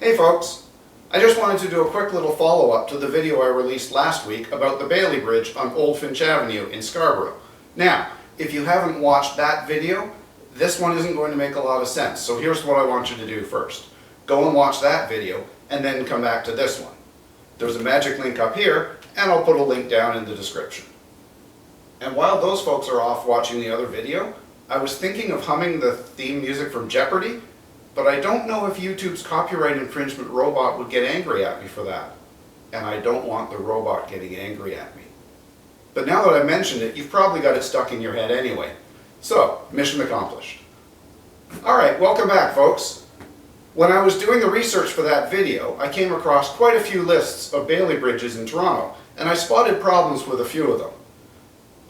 Hey folks, I just wanted to do a quick little follow-up to the video I released last week about the Bailey Bridge on Old Finch Avenue in Scarborough. Now, if you haven't watched that video, this one isn't going to make a lot of sense, so here's what I want you to do first. Go and watch that video, and then come back to this one. There's a magic link up here, and I'll put a link down in the description. And while those folks are off watching the other video, I was thinking of humming the theme music from Jeopardy! But I don't know if YouTube's copyright infringement robot would get angry at me for that. And I don't want the robot getting angry at me. But now that I mentioned it, you've probably got it stuck in your head anyway. So, mission accomplished. Alright, welcome back folks. When I was doing the research for that video, I came across quite a few lists of Bailey bridges in Toronto, and I spotted problems with a few of them.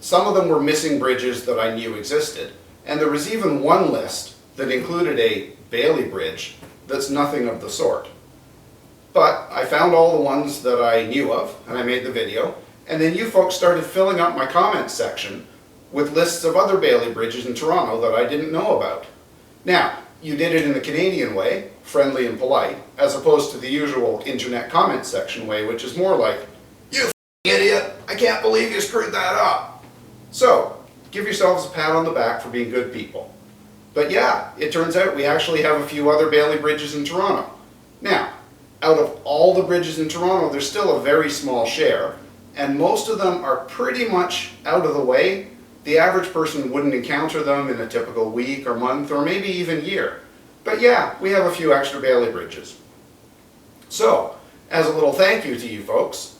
Some of them were missing bridges that I knew existed, and there was even one list that included a Bailey Bridge that's nothing of the sort. But I found all the ones that I knew of, and I made the video, and then you folks started filling up my comments section with lists of other Bailey Bridges in Toronto that I didn't know about. Now, you did it in the Canadian way, friendly and polite, as opposed to the usual internet comment section way, which is more like, "You idiot, I can't believe you screwed that up." So, give yourselves a pat on the back for being good people. But yeah, it turns out we actually have a few other Bailey bridges in Toronto. Now, out of all the bridges in Toronto, there's still a very small share, and most of them are pretty much out of the way. The average person wouldn't encounter them in a typical week or month or maybe even year. But yeah, we have a few extra Bailey bridges. So, as a little thank you to you folks,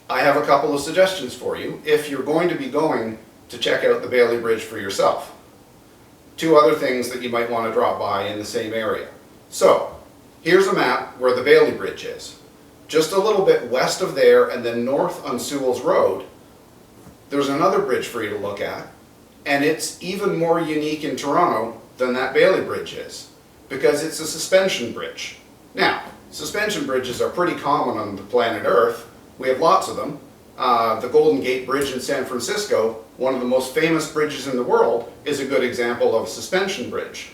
I have a couple of suggestions for you if you're going to be going to check out the Bailey Bridge for yourself. Two other things that you might want to drop by in the same area. So, here's a map where the Bailey Bridge is. Just a little bit west of there and then north on Sewell's Road, there's another bridge for you to look at, and it's even more unique in Toronto than that Bailey Bridge is, because it's a suspension bridge. Now, suspension bridges are pretty common on the planet Earth. We have lots of them. The Golden Gate Bridge in San Francisco, one of the most famous bridges in the world, is a good example of a suspension bridge.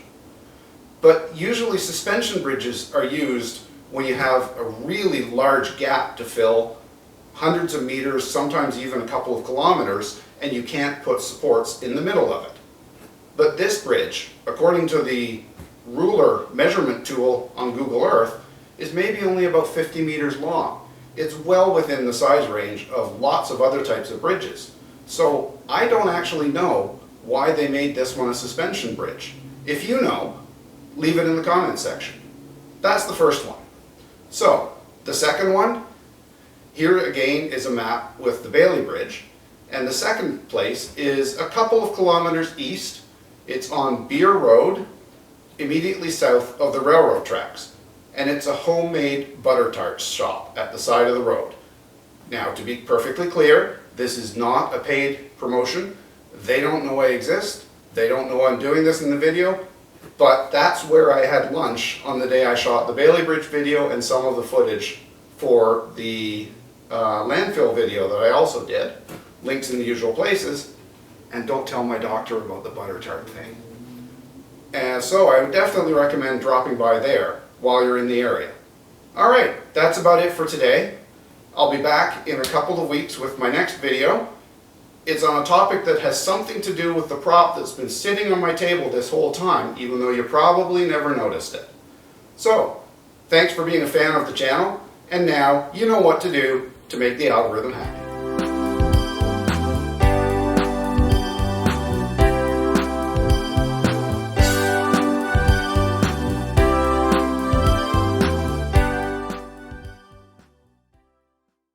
But usually suspension bridges are used when you have a really large gap to fill, hundreds of meters, sometimes even a couple of kilometers, and you can't put supports in the middle of it. But this bridge, according to the ruler measurement tool on Google Earth, is maybe only about 50 meters long. It's well within the size range of lots of other types of bridges. So I don't actually know why they made this one a suspension bridge. If you know, leave it in the comments section. That's the first one. So, the second one, here again is a map with the Bailey Bridge, and the second place is a couple of kilometers east. It's on Beer Road, immediately south of the railroad tracks. And it's a homemade butter tarts shop at the side of the road. Now, to be perfectly clear, this is not a paid promotion. They don't know I exist. They don't know I'm doing this in the video. But that's where I had lunch on the day I shot the Bailey Bridge video and some of the footage for the landfill video that I also did. Links in the usual places. And don't tell my doctor about the butter tart thing. And so I would definitely recommend dropping by there while you're in the area. Alright, that's about it for today. I'll be back in a couple of weeks with my next video. It's on a topic that has something to do with the prop that's been sitting on my table this whole time, even though you probably never noticed it. So, thanks for being a fan of the channel, and now you know what to do to make the algorithm happy.